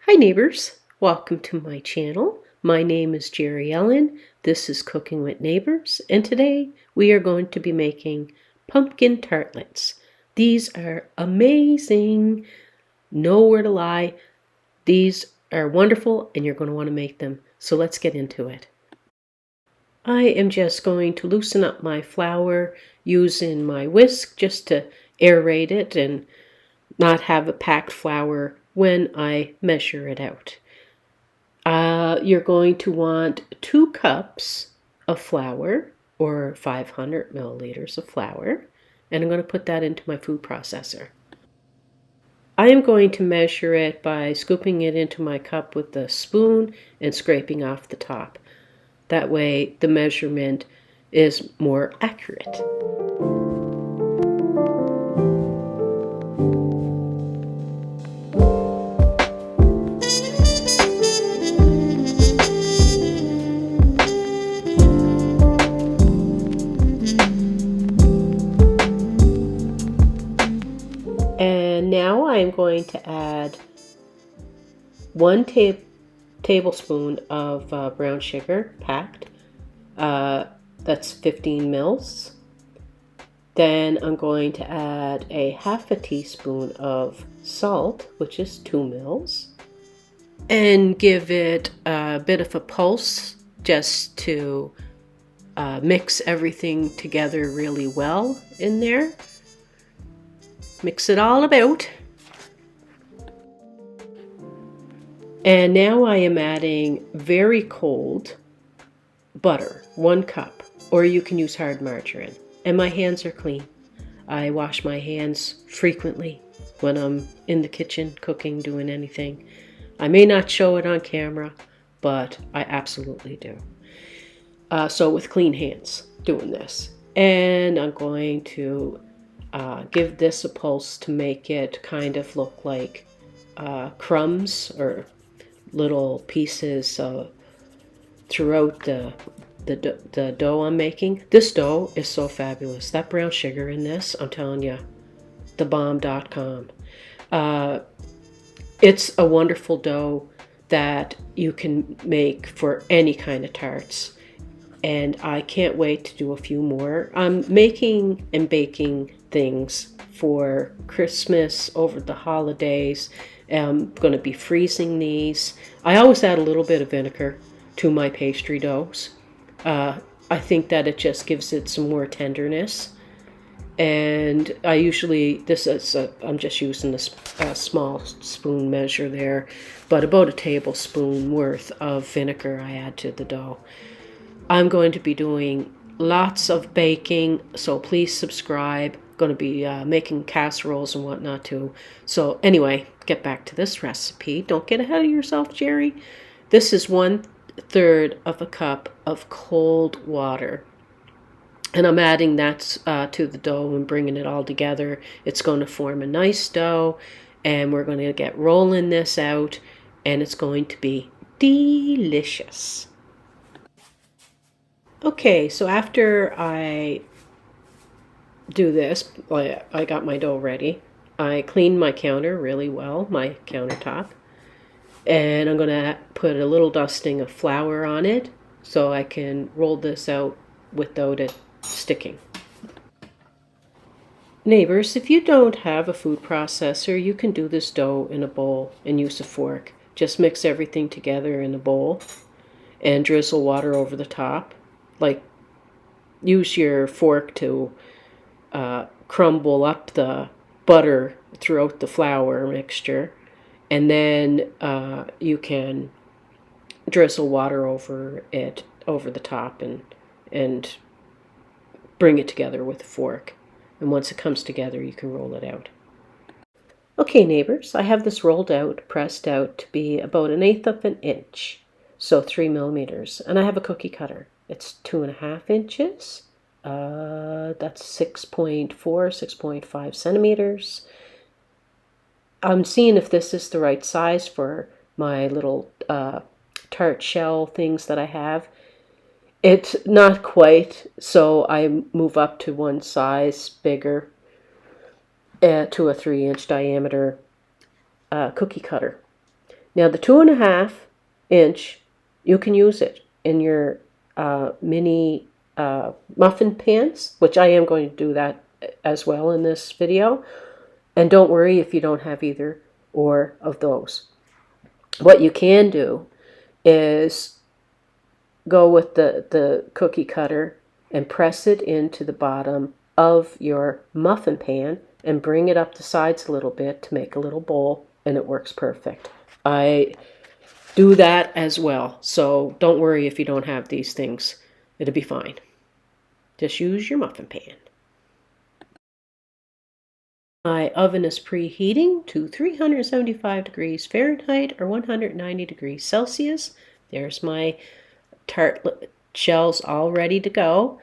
Hi neighbors, welcome to my channel. My name is Jerry Ellen. This is Cooking with Neighbors, and today we are going to be making pumpkin tartlets. These are amazing, no word to lie. These are wonderful and you're going to want to make them. So let's get into it. I am just going to loosen up my flour using my whisk just to aerate it and not have a packed flour when I measure it out. You're going to want 2 cups of flour, or 500 milliliters of flour, and I'm going to put that into my food processor. I am going to measure it by scooping it into my cup with a spoon and scraping off the top. That way the measurement is more accurate. And now I'm going to add 1 tablespoon of brown sugar, packed. That's 15 mils. Then I'm going to add a half a teaspoon of salt, which is 2 mils. And give it a bit of a pulse just to mix everything together really well in there. Mix it all about. And now I am adding very cold butter, 1 cup, or you can use hard margarine. And my hands are clean. I wash my hands frequently when I'm in the kitchen cooking, doing anything. I may not show it on camera, but I absolutely do. So with clean hands doing this. And I'm going to give this a pulse to make it kind of look like crumbs or little pieces throughout the dough I'm making. This dough is so fabulous. That brown sugar in this, I'm telling you, thebomb.com. It's a wonderful dough that you can make for any kind of tarts. And I can't wait to do a few more. I'm making and baking things for Christmas, over the holidays. I'm going to be freezing these. I always add a little bit of vinegar to my pastry doughs. I think that it just gives it some more tenderness. And I usually, I'm just using this small spoon measure there, but about a tablespoon worth of vinegar I add to the dough. I'm going to be doing lots of baking, so please subscribe. Going to be making casseroles and whatnot too. So anyway, get back to this recipe. Don't get ahead of yourself, Jerry. This is 1/3 of a cup of cold water. And I'm adding that to the dough and bringing it all together. It's going to form a nice dough, and we're going to get rolling this out, and it's going to be delicious. Okay, so after I do this, I got my dough ready. I cleaned my counter really well, my countertop. And I'm going to put a little dusting of flour on it so I can roll this out without it sticking. Neighbors, if you don't have a food processor, you can do this dough in a bowl and use a fork. Just mix everything together in a bowl and drizzle water over the top. Like, use your fork to crumble up the butter throughout the flour mixture, and then you can drizzle water over it, over the top, and bring it together with a fork. And once it comes together, you can roll it out. Okay, neighbors, I have this rolled out, pressed out to be about 1/8 of an inch, so 3 millimeters, and I have a cookie cutter. It's 2.5 inches. That's 6.5 centimeters. I'm seeing if this is the right size for my little tart shell things that I have. It's not quite, so I move up to one size bigger, to a 3-inch diameter cookie cutter. Now the 2.5-inch, you can use it in your mini muffin pans, which I am going to do that as well in this video. And don't worry if you don't have either or of those. What you can do is go with the cookie cutter and press it into the bottom of your muffin pan and bring it up the sides a little bit to make a little bowl, and it works perfect. I do that as well, so don't worry if you don't have these things. It'll be fine. Just use your muffin pan. My oven is preheating to 375 degrees Fahrenheit or 190 degrees Celsius. There's my tartlet shells all ready to go.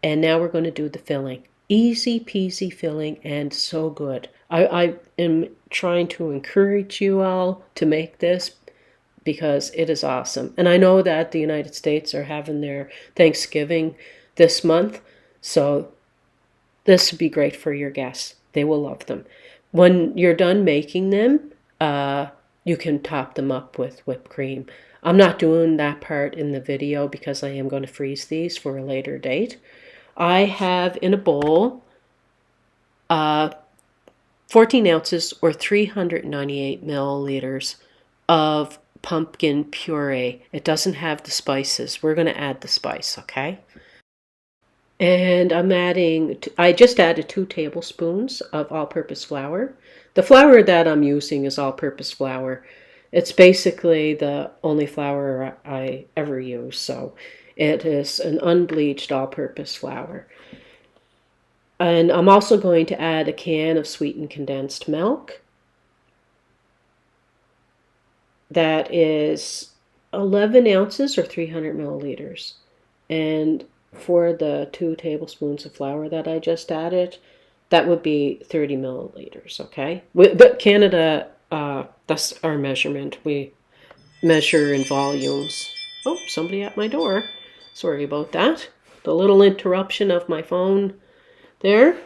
And now we're going to do the filling. Easy peasy filling and so good. I am trying to encourage you all to make this because it is awesome. And I know that the United States are having their Thanksgiving this month, so this would be great for your guests. They will love them. When you're done making them, you can top them up with whipped cream. I'm not doing that part in the video because I am going to freeze these for a later date. I have in a bowl 14 ounces or 398 milliliters of pumpkin puree. It doesn't have the spices. We're going to add the spice, okay? And I just added 2 tablespoons of all-purpose flour. The flour that I'm using is all-purpose flour. It's basically the only flour I ever use, so it is an unbleached all-purpose flour. And I'm also going to add a can of sweetened condensed milk. That is 11 ounces or 300 milliliters. And for the 2 tablespoons of flour that I just added, that would be 30 milliliters, okay? But Canada, that's our measurement. We measure in volumes. Oh, somebody at my door. Sorry about that. The little interruption of my phone there.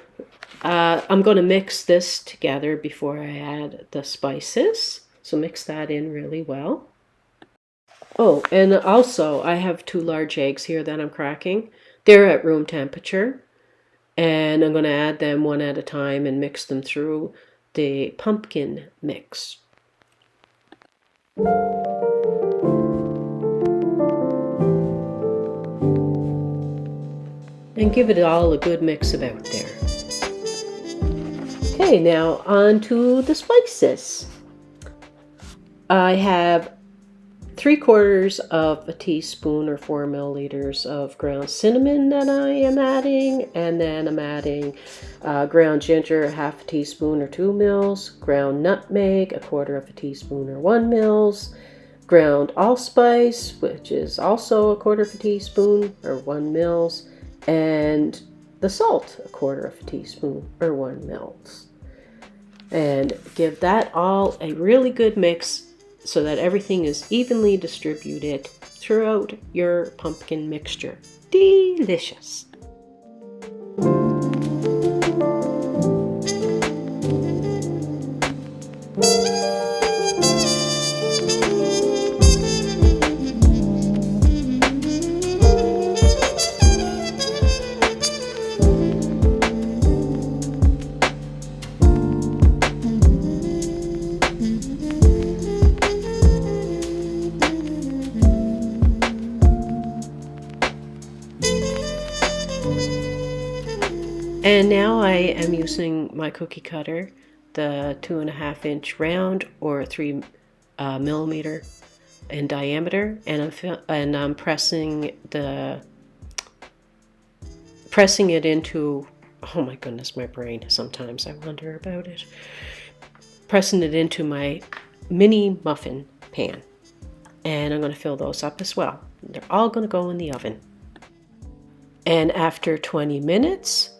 I'm going to mix this together before I add the spices. So mix that in really well. Oh, and also I have 2 large eggs here that I'm cracking. They're at room temperature. And I'm going to add them one at a time and mix them through the pumpkin mix. And give it all a good mix about there. Okay, now on to the spices. I have 3/4 of a teaspoon or 4 milliliters of ground cinnamon that I am adding, and then I'm adding ground ginger, 1/2 teaspoon or 2 mils, ground nutmeg, 1/4 teaspoon or 1 mils, ground allspice, which is also 1/4 teaspoon or 1 mils, and the salt, 1/4 teaspoon or 1 mils. And give that all a really good mix so that everything is evenly distributed throughout your pumpkin mixture. Delicious! And now I am using my cookie cutter, the 2.5-inch round or 3 millimeter in diameter, and I'm pressing it into, oh my goodness, my brain, sometimes I wonder about it. Pressing it into my mini muffin pan. And I'm going to fill those up as well. They're all going to go in the oven. And after 20 minutes,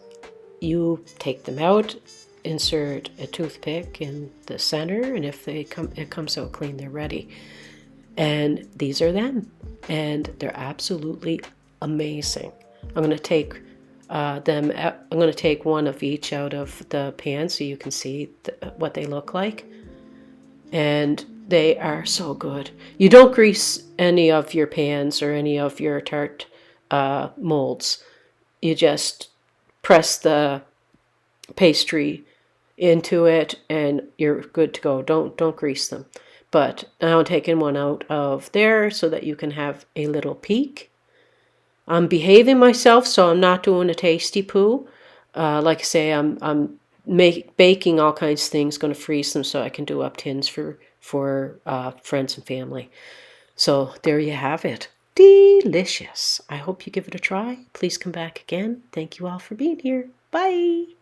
you take them out, insert a toothpick in the center, and if it comes out clean, they're ready. And these are them, and they're absolutely amazing. I'm going to take I'm going to take one of each out of the pan so you can see what they look like. And They are so good. You don't grease any of your pans or any of your tart molds. You just press the pastry into it and you're good to go. Don't grease them. But now I'm taking one out of there so that you can have a little peek. I'm behaving myself, so I'm not doing a tasty poo. Like I say, I'm baking all kinds of things, going to freeze them so I can do up tins for friends and family. So there you have it. Delicious. I hope you give it a try. Please come back again. Thank you all for being here. Bye.